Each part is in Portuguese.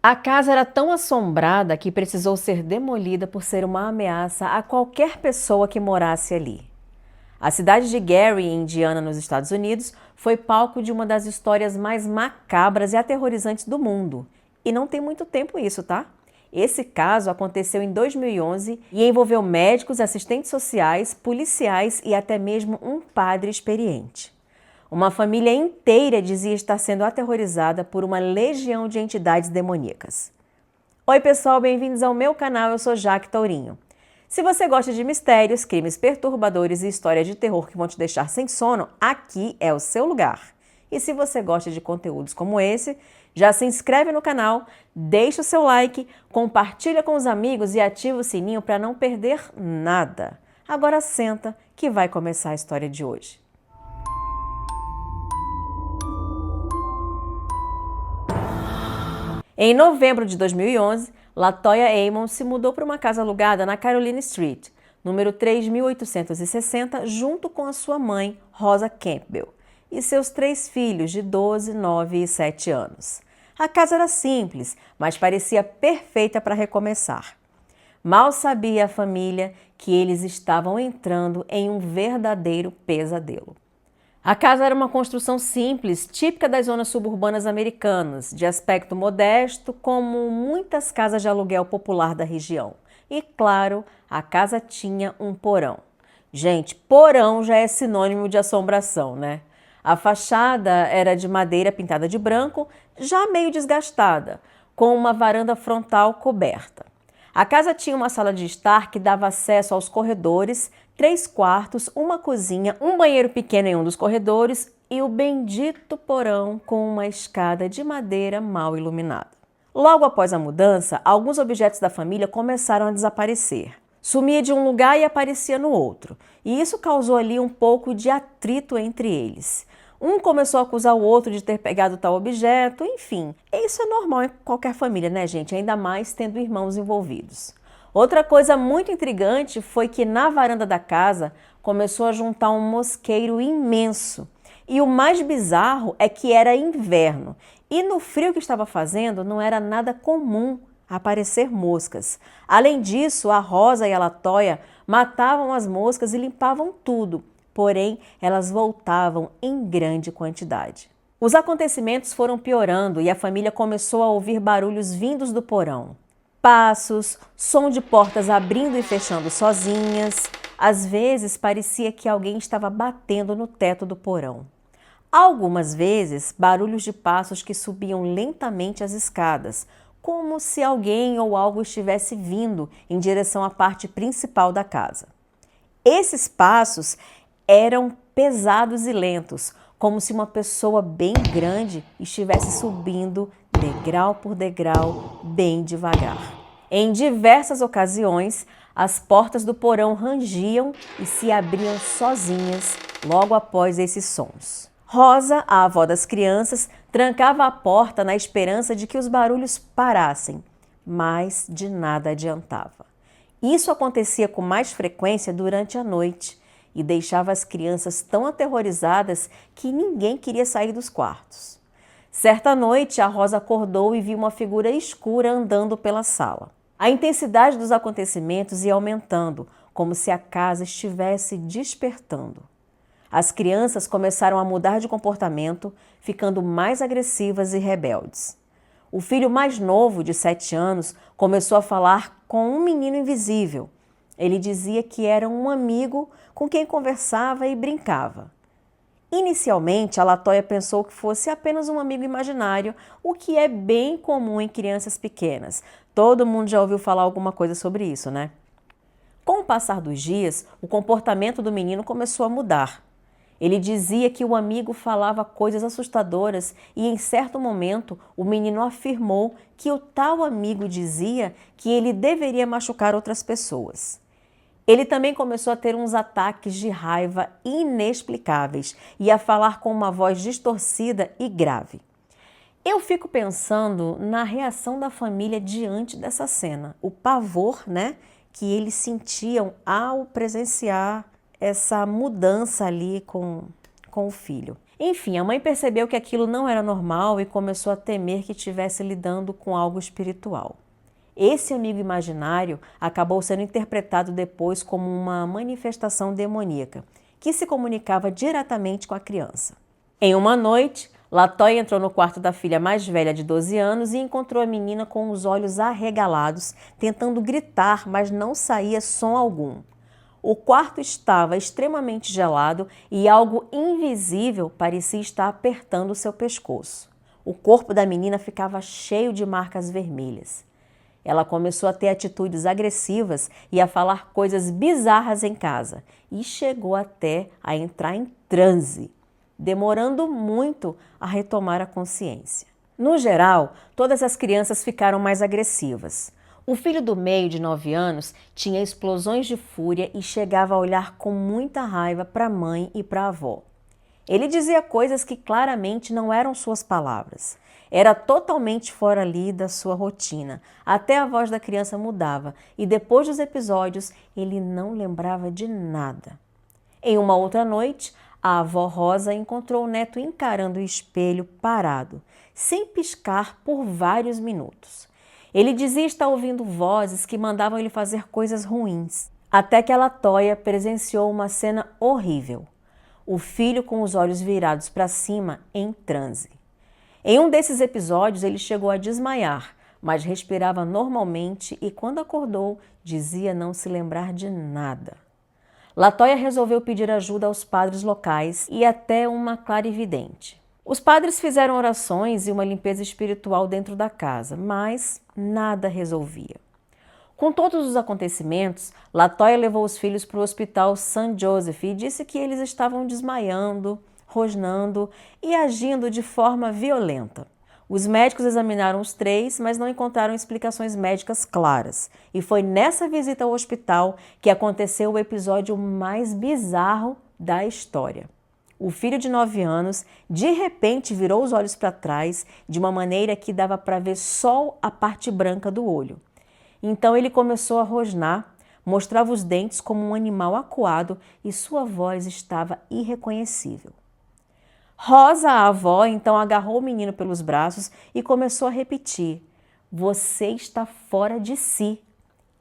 A casa era tão assombrada que precisou ser demolida por ser uma ameaça a qualquer pessoa que morasse ali. A cidade de Gary, em Indiana, nos Estados Unidos, foi palco de uma das histórias mais macabras e aterrorizantes do mundo. E não tem muito tempo isso, tá? Esse caso aconteceu em 2011 e envolveu médicos, assistentes sociais, policiais e até mesmo um padre experiente. Uma família inteira dizia estar sendo aterrorizada por uma legião de entidades demoníacas. Oi pessoal, bem-vindos ao meu canal, eu sou Jaque Tourinho. Se você gosta de mistérios, crimes perturbadores e histórias de terror que vão te deixar sem sono, aqui é o seu lugar. E se você gosta de conteúdos como esse, já se inscreve no canal, deixa o seu like, compartilha com os amigos e ativa o sininho para não perder nada. Agora senta que vai começar a história de hoje. Em novembro de 2011, Latoya Ammon se mudou para uma casa alugada na Caroline Street, número 3860, junto com a sua mãe, Rosa Campbell, e seus 3 filhos de 12, 9 e 7 anos. A casa era simples, mas parecia perfeita para recomeçar. Mal sabia a família que eles estavam entrando em um verdadeiro pesadelo. A casa era uma construção simples, típica das zonas suburbanas americanas, de aspecto modesto, como muitas casas de aluguel popular da região. E, claro, a casa tinha um porão. Gente, porão já é sinônimo de assombração, né? A fachada era de madeira pintada de branco, já meio desgastada, com uma varanda frontal coberta. A casa tinha uma sala de estar que dava acesso aos corredores, 3 quartos, uma cozinha, um banheiro pequeno em um dos corredores e o bendito porão com uma escada de madeira mal iluminada. Logo após a mudança, alguns objetos da família começaram a desaparecer. Sumia de um lugar e aparecia no outro, e isso causou ali um pouco de atrito entre eles. Um começou a acusar o outro de ter pegado tal objeto, enfim. Isso é normal em qualquer família, né, gente? Ainda mais tendo irmãos envolvidos. Outra coisa muito intrigante foi que na varanda da casa começou a juntar um mosqueiro imenso. E o mais bizarro é que era inverno. E no frio que estava fazendo não era nada comum aparecer moscas. Além disso, a Rosa e a Latoya matavam as moscas e limpavam tudo. Porém, elas voltavam em grande quantidade. Os acontecimentos foram piorando e a família começou a ouvir barulhos vindos do porão. Passos, som de portas abrindo e fechando sozinhas. Às vezes, parecia que alguém estava batendo no teto do porão. Algumas vezes, barulhos de passos que subiam lentamente as escadas, como se alguém ou algo estivesse vindo em direção à parte principal da casa. Esses passos eram pesados e lentos, como se uma pessoa bem grande estivesse subindo degrau por degrau, bem devagar. Em diversas ocasiões, as portas do porão rangiam e se abriam sozinhas logo após esses sons. Rosa, a avó das crianças, trancava a porta na esperança de que os barulhos parassem, mas de nada adiantava. Isso acontecia com mais frequência durante a noite e deixava as crianças tão aterrorizadas que ninguém queria sair dos quartos. Certa noite, a Rosa acordou e viu uma figura escura andando pela sala. A intensidade dos acontecimentos ia aumentando, como se a casa estivesse despertando. As crianças começaram a mudar de comportamento, ficando mais agressivas e rebeldes. O filho mais novo, de 7 anos, começou a falar com um menino invisível. Ele dizia que era um amigo com quem conversava e brincava. Inicialmente, a Latoya pensou que fosse apenas um amigo imaginário, o que é bem comum em crianças pequenas. Todo mundo já ouviu falar alguma coisa sobre isso, né? Com o passar dos dias, o comportamento do menino começou a mudar. Ele dizia que o amigo falava coisas assustadoras e, em certo momento, o menino afirmou que o tal amigo dizia que ele deveria machucar outras pessoas. Ele também começou a ter uns ataques de raiva inexplicáveis e a falar com uma voz distorcida e grave. Eu fico pensando na reação da família diante dessa cena, o pavor, né, que eles sentiam ao presenciar essa mudança ali com o filho. Enfim, a mãe percebeu que aquilo não era normal e começou a temer que estivesse lidando com algo espiritual. Esse amigo imaginário acabou sendo interpretado depois como uma manifestação demoníaca, que se comunicava diretamente com a criança. Em uma noite, LaToya entrou no quarto da filha mais velha de 12 anos e encontrou a menina com os olhos arregalados, tentando gritar, mas não saía som algum. O quarto estava extremamente gelado e algo invisível parecia estar apertando seu pescoço. O corpo da menina ficava cheio de marcas vermelhas. Ela começou a ter atitudes agressivas e a falar coisas bizarras em casa e chegou até a entrar em transe, demorando muito a retomar a consciência. No geral, todas as crianças ficaram mais agressivas. O filho do meio, de 9 anos, tinha explosões de fúria e chegava a olhar com muita raiva para a mãe e para a avó. Ele dizia coisas que claramente não eram suas palavras. Era totalmente fora ali da sua rotina. Até a voz da criança mudava e depois dos episódios ele não lembrava de nada. Em uma outra noite, a avó Rosa encontrou o neto encarando o espelho parado, sem piscar por vários minutos. Ele dizia estar ouvindo vozes que mandavam ele fazer coisas ruins, até que a LaToya presenciou uma cena horrível. O filho com os olhos virados para cima em transe. Em um desses episódios, ele chegou a desmaiar, mas respirava normalmente e, quando acordou, dizia não se lembrar de nada. LaToya resolveu pedir ajuda aos padres locais e até uma clarividente. Os padres fizeram orações e uma limpeza espiritual dentro da casa, mas nada resolvia. Com todos os acontecimentos, LaToya levou os filhos para o hospital St. Joseph e disse que eles estavam desmaiando, rosnando e agindo de forma violenta. Os médicos examinaram os 3, mas não encontraram explicações médicas claras. E foi nessa visita ao hospital que aconteceu o episódio mais bizarro da história. O filho de 9 anos, de repente, virou os olhos para trás de uma maneira que dava para ver só a parte branca do olho. Então ele começou a rosnar, mostrava os dentes como um animal acuado e sua voz estava irreconhecível. Rosa, a avó, então agarrou o menino pelos braços e começou a repetir: "Você está fora de si.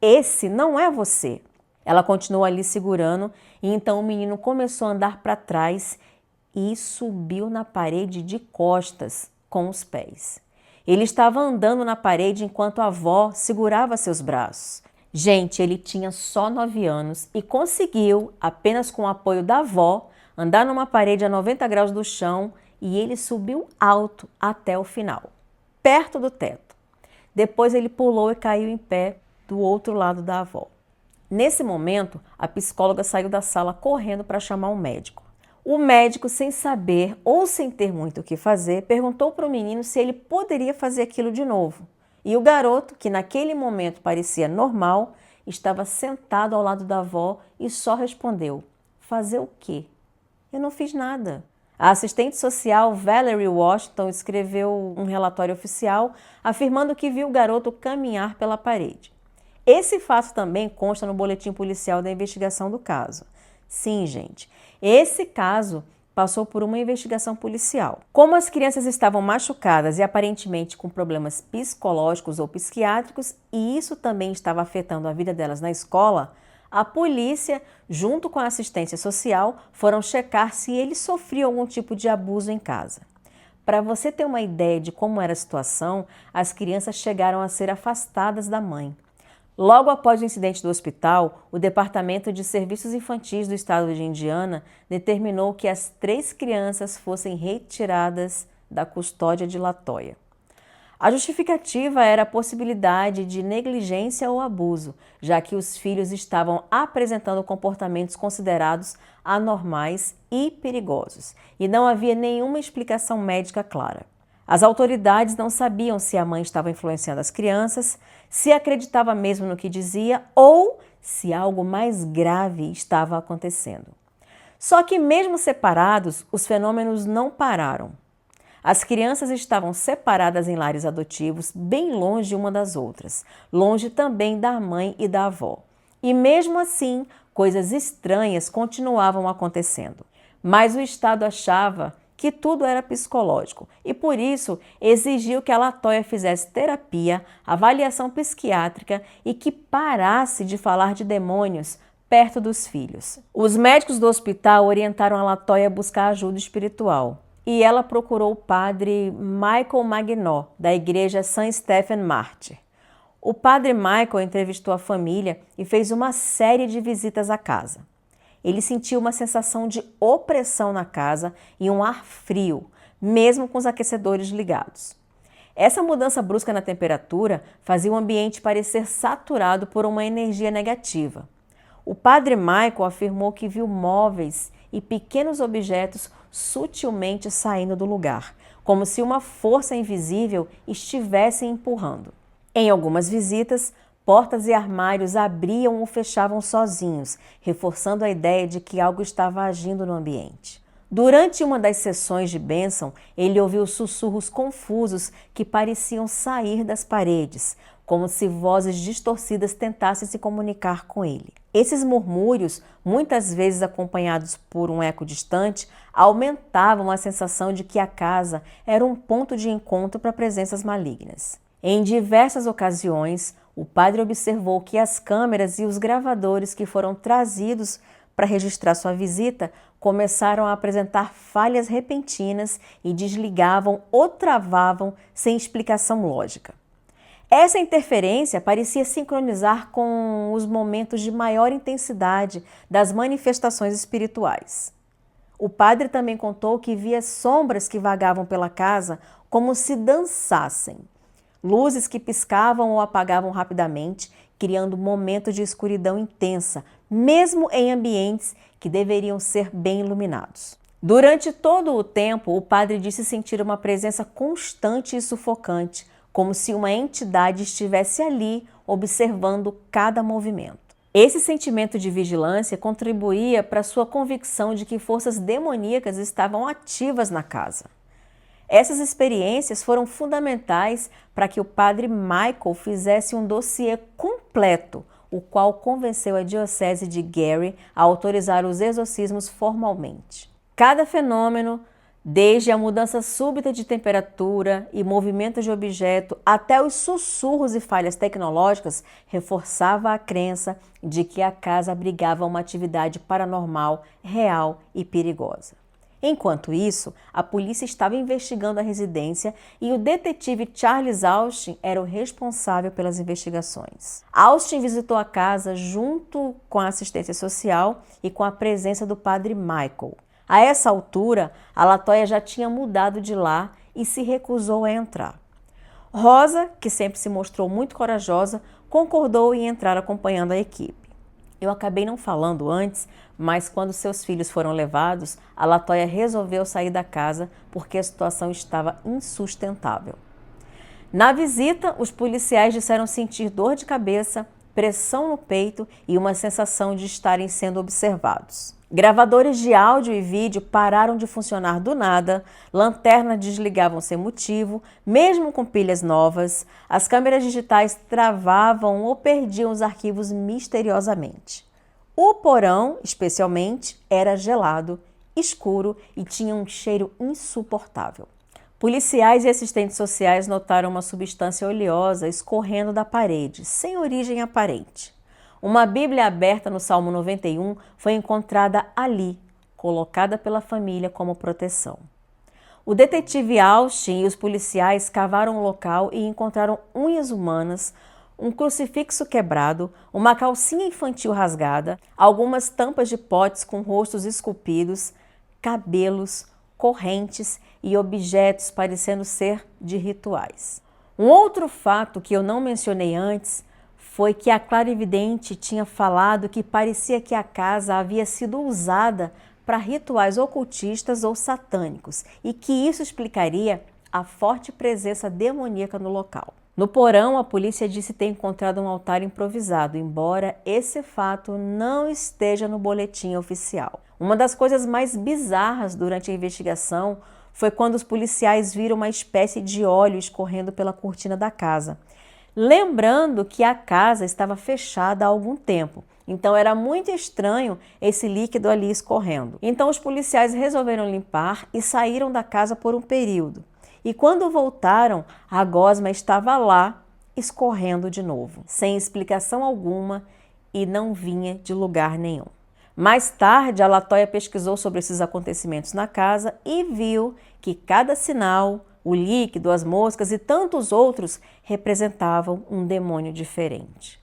Esse não é você." Ela continuou ali segurando e então o menino começou a andar para trás e subiu na parede de costas com os pés. Ele estava andando na parede enquanto a avó segurava seus braços. Gente, ele tinha só 9 anos e conseguiu, apenas com o apoio da avó, andar numa parede a 90 graus do chão e ele subiu alto até o final, perto do teto. Depois ele pulou e caiu em pé do outro lado da avó. Nesse momento, a psicóloga saiu da sala correndo para chamar um médico. O médico, sem saber ou sem ter muito o que fazer, perguntou para o menino se ele poderia fazer aquilo de novo. E o garoto, que naquele momento parecia normal, estava sentado ao lado da avó e só respondeu: "Fazer o quê? Eu não fiz nada." A assistente social Valerie Washington escreveu um relatório oficial afirmando que viu o garoto caminhar pela parede. Esse fato também consta no boletim policial da investigação do caso. Sim, gente, esse caso passou por uma investigação policial. Como as crianças estavam machucadas e aparentemente com problemas psicológicos ou psiquiátricos, e isso também estava afetando a vida delas na escola, a polícia, junto com a assistência social, foram checar se eles sofriam algum tipo de abuso em casa. Para você ter uma ideia de como era a situação, as crianças chegaram a ser afastadas da mãe. Logo após o incidente do hospital, o Departamento de Serviços Infantis do estado de Indiana determinou que as 3 crianças fossem retiradas da custódia de LaToya. A justificativa era a possibilidade de negligência ou abuso, já que os filhos estavam apresentando comportamentos considerados anormais e perigosos, e não havia nenhuma explicação médica clara. As autoridades não sabiam se a mãe estava influenciando as crianças, se acreditava mesmo no que dizia ou se algo mais grave estava acontecendo. Só que mesmo separados, os fenômenos não pararam. As crianças estavam separadas em lares adotivos, bem longe uma das outras, longe também da mãe e da avó. E mesmo assim, coisas estranhas continuavam acontecendo. Mas o Estado achava que tudo era psicológico e, por isso, exigiu que a LaToya fizesse terapia, avaliação psiquiátrica e que parasse de falar de demônios perto dos filhos. Os médicos do hospital orientaram a LaToya a buscar ajuda espiritual e ela procurou o padre Michael Maginot, da igreja St. Stephen Mártir. O padre Michael entrevistou a família e fez uma série de visitas à casa. Ele sentiu uma sensação de opressão na casa e um ar frio, mesmo com os aquecedores ligados. Essa mudança brusca na temperatura fazia o ambiente parecer saturado por uma energia negativa. O padre Michael afirmou que viu móveis e pequenos objetos sutilmente saindo do lugar, como se uma força invisível estivesse empurrando. Em algumas visitas, portas e armários abriam ou fechavam sozinhos, reforçando a ideia de que algo estava agindo no ambiente. Durante uma das sessões de bênção, ele ouviu sussurros confusos que pareciam sair das paredes, como se vozes distorcidas tentassem se comunicar com ele. Esses murmúrios, muitas vezes acompanhados por um eco distante, aumentavam a sensação de que a casa era um ponto de encontro para presenças malignas. Em diversas ocasiões, o padre observou que as câmeras e os gravadores que foram trazidos para registrar sua visita começaram a apresentar falhas repentinas e desligavam ou travavam sem explicação lógica. Essa interferência parecia sincronizar com os momentos de maior intensidade das manifestações espirituais. O padre também contou que via sombras que vagavam pela casa como se dançassem, luzes que piscavam ou apagavam rapidamente, criando um momento de escuridão intensa, mesmo em ambientes que deveriam ser bem iluminados. Durante todo o tempo, o padre disse sentir uma presença constante e sufocante, como se uma entidade estivesse ali observando cada movimento. Esse sentimento de vigilância contribuía para sua convicção de que forças demoníacas estavam ativas na casa. Essas experiências foram fundamentais para que o padre Michael fizesse um dossiê completo, o qual convenceu a diocese de Gary a autorizar os exorcismos formalmente. Cada fenômeno, desde a mudança súbita de temperatura e movimento de objeto até os sussurros e falhas tecnológicas, reforçava a crença de que a casa abrigava uma atividade paranormal, real e perigosa. Enquanto isso, a polícia estava investigando a residência e o detetive Charles Austin era o responsável pelas investigações. Austin visitou a casa junto com a assistência social e com a presença do padre Michael. A essa altura, a LaToya já tinha mudado de lá e se recusou a entrar. Rosa, que sempre se mostrou muito corajosa, concordou em entrar acompanhando a equipe. Eu acabei não falando antes, mas quando seus filhos foram levados, a LaToya resolveu sair da casa porque a situação estava insustentável. Na visita, os policiais disseram sentir dor de cabeça, pressão no peito e uma sensação de estarem sendo observados. Gravadores de áudio e vídeo pararam de funcionar do nada, lanternas desligavam sem motivo, mesmo com pilhas novas, as câmeras digitais travavam ou perdiam os arquivos misteriosamente. O porão, especialmente, era gelado, escuro e tinha um cheiro insuportável. Policiais e assistentes sociais notaram uma substância oleosa escorrendo da parede, sem origem aparente. Uma Bíblia aberta no Salmo 91 foi encontrada ali, colocada pela família como proteção. O detetive Austin e os policiais cavaram o local e encontraram unhas humanas, um crucifixo quebrado, uma calcinha infantil rasgada, algumas tampas de potes com rostos esculpidos, cabelos, correntes e objetos parecendo ser de rituais. Um outro fato que eu não mencionei antes foi que a clarividente tinha falado que parecia que a casa havia sido usada para rituais ocultistas ou satânicos e que isso explicaria a forte presença demoníaca no local. No porão, a polícia disse ter encontrado um altar improvisado, embora esse fato não esteja no boletim oficial. Uma das coisas mais bizarras durante a investigação foi quando os policiais viram uma espécie de óleo escorrendo pela cortina da casa. lembrando que a casa estava fechada há algum tempo. Então era muito estranho esse líquido ali escorrendo. Então os policiais resolveram limpar e saíram da casa por um período. E quando voltaram, a gosma estava lá, escorrendo de novo, sem explicação alguma e não vinha de lugar nenhum. Mais tarde, a Latoya pesquisou sobre esses acontecimentos na casa e viu que cada sinal, o líquido, as moscas e tantos outros representavam um demônio diferente.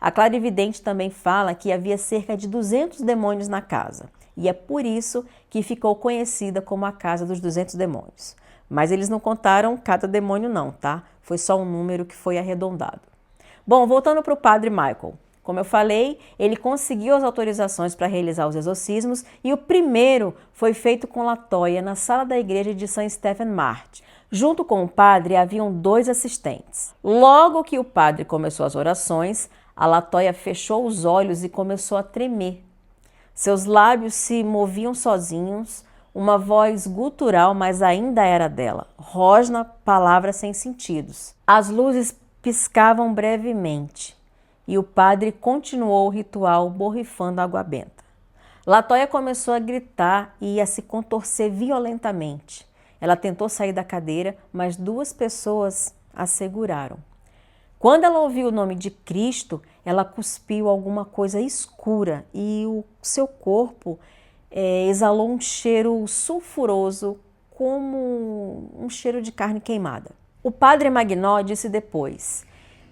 A clarividente também fala que havia cerca de 200 demônios na casa e é por isso que ficou conhecida como a Casa dos 200 Demônios. Mas eles não contaram cada demônio não, tá? Foi só um número que foi arredondado. Bom, voltando para o padre Michael. Como eu falei, ele conseguiu as autorizações para realizar os exorcismos e o primeiro foi feito com Latoya na sala da igreja de St. Stephen Mart. Junto com o padre haviam 2 assistentes. Logo que o padre começou as orações, a Latoya fechou os olhos e começou a tremer. Seus lábios se moviam sozinhos, uma voz gutural, mas ainda era dela, rosna palavras sem sentidos. As luzes piscavam brevemente. E o padre continuou o ritual borrifando água benta. Latoya começou a gritar e a se contorcer violentamente. Ela tentou sair da cadeira, mas 2 pessoas a seguraram. Quando ela ouviu o nome de Cristo, ela cuspiu alguma coisa escura e o seu corpo exalou um cheiro sulfuroso, como um cheiro de carne queimada. O padre Magnó disse depois: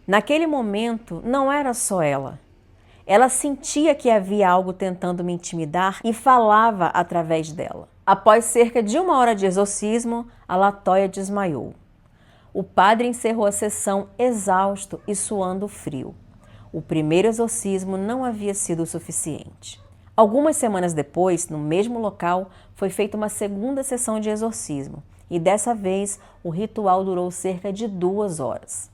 naquele momento, não era só ela. Ela sentia que havia algo tentando me intimidar e falava através dela. Após cerca de 1 hora de exorcismo, a Latoya desmaiou. O padre encerrou a sessão exausto e suando frio. O primeiro exorcismo não havia sido o suficiente. Algumas semanas depois, no mesmo local, foi feita uma segunda sessão de exorcismo e dessa vez o ritual durou cerca de 2 horas.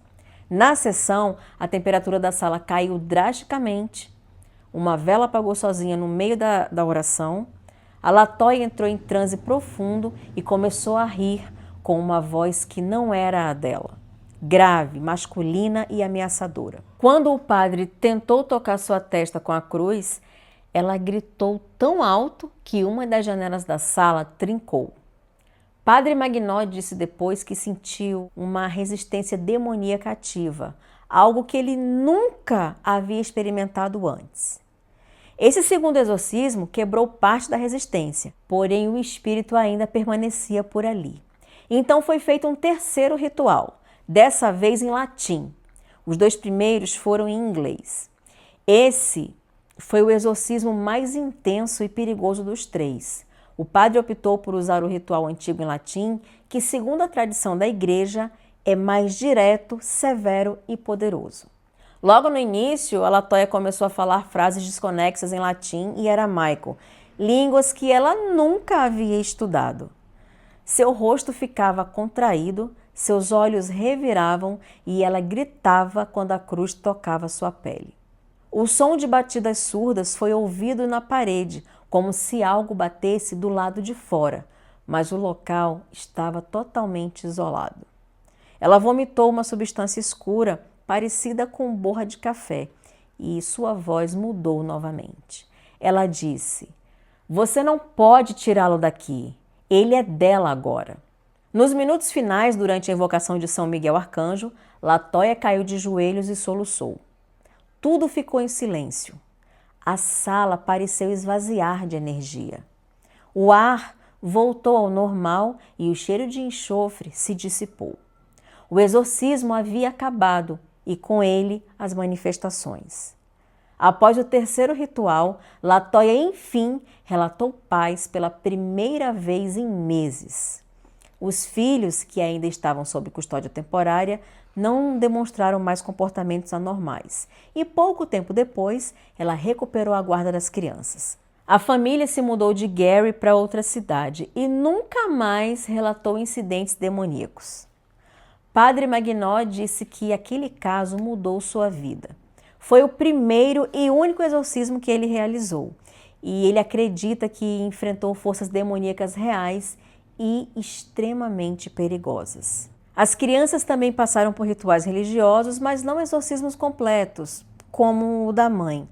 Na sessão, a temperatura da sala caiu drasticamente, uma vela apagou sozinha no meio da oração, a Latoya entrou em transe profundo e começou a rir com uma voz que não era a dela, grave, masculina e ameaçadora. Quando o padre tentou tocar sua testa com a cruz, ela gritou tão alto que uma das janelas da sala trincou. Padre Magnó disse depois que sentiu uma resistência demoníaca ativa, algo que ele nunca havia experimentado antes. Esse segundo exorcismo quebrou parte da resistência, porém o espírito ainda permanecia por ali. Então foi feito um terceiro ritual, dessa vez em latim. Os 2 primeiros foram em inglês. Esse foi o exorcismo mais intenso e perigoso dos 3. O padre optou por usar o ritual antigo em latim, que, segundo a tradição da igreja, é mais direto, severo e poderoso. Logo no início, a Latoya começou a falar frases desconexas em latim e aramaico, línguas que ela nunca havia estudado. Seu rosto ficava contraído, seus olhos reviravam e ela gritava quando a cruz tocava sua pele. O som de batidas surdas foi ouvido na parede, como se algo batesse do lado de fora, mas o local estava totalmente isolado. Ela vomitou uma substância escura, parecida com borra de café, e sua voz mudou novamente. Ela disse: "Você não pode tirá-lo daqui. Ele é dela agora." Nos minutos finais, durante a invocação de São Miguel Arcanjo, Latoya caiu de joelhos e soluçou. Tudo ficou em silêncio. A sala pareceu esvaziar de energia. O ar voltou ao normal e o cheiro de enxofre se dissipou. O exorcismo havia acabado e com ele as manifestações. Após o terceiro ritual, Latoya enfim relatou paz pela primeira vez em meses. Os filhos, que ainda estavam sob custódia temporária, não demonstraram mais comportamentos anormais e pouco tempo depois ela recuperou a guarda das crianças. A família se mudou de Gary para outra cidade e nunca mais relatou incidentes demoníacos. Padre Magnó disse que aquele caso mudou sua vida. Foi o primeiro e único exorcismo que ele realizou e ele acredita que enfrentou forças demoníacas reais e extremamente perigosas. As crianças também passaram por rituais religiosos, mas não exorcismos completos, como o da mãe.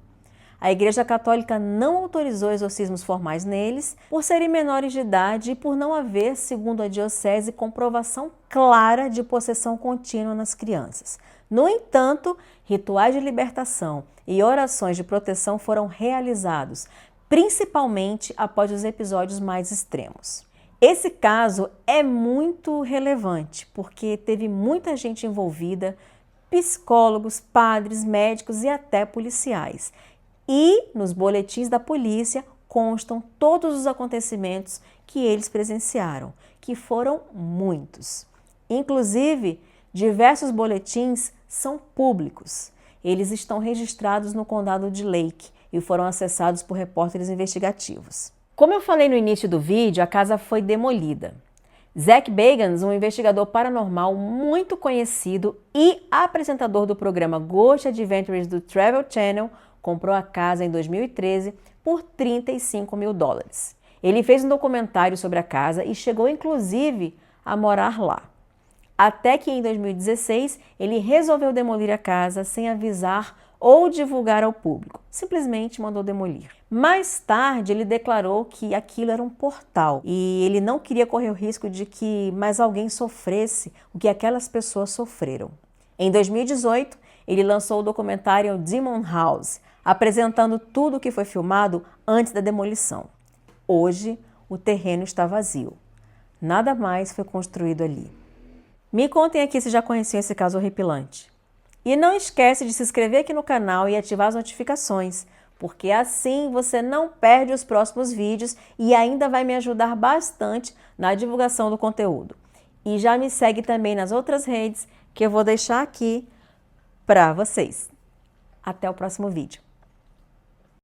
A Igreja Católica não autorizou exorcismos formais neles, por serem menores de idade e por não haver, segundo a diocese, comprovação clara de possessão contínua nas crianças. No entanto, rituais de libertação e orações de proteção foram realizados, principalmente após os episódios mais extremos. Esse caso é muito relevante, porque teve muita gente envolvida, psicólogos, padres, médicos e até policiais. E nos boletins da polícia constam todos os acontecimentos que eles presenciaram, que foram muitos. Inclusive, diversos boletins são públicos. Eles estão registrados no condado de Lake e foram acessados por repórteres investigativos. Como eu falei no início do vídeo, a casa foi demolida. Zach Bagans, um investigador paranormal muito conhecido e apresentador do programa Ghost Adventures do Travel Channel, comprou a casa em 2013 por $35 mil. Ele fez um documentário sobre a casa e chegou inclusive a morar lá. Até que em 2016 ele resolveu demolir a casa sem avisar ou divulgar ao público, simplesmente mandou demolir. Mais tarde ele declarou que aquilo era um portal e ele não queria correr o risco de que mais alguém sofresse o que aquelas pessoas sofreram. Em 2018 ele lançou o documentário Demon House, apresentando tudo o que foi filmado antes da demolição. Hoje o terreno está vazio. Nada mais foi construído ali. Me contem aqui se já conheciam esse caso horripilante. E não esquece de se inscrever aqui no canal e ativar as notificações, porque assim você não perde os próximos vídeos e ainda vai me ajudar bastante na divulgação do conteúdo. E já me segue também nas outras redes que eu vou deixar aqui para vocês. Até o próximo vídeo.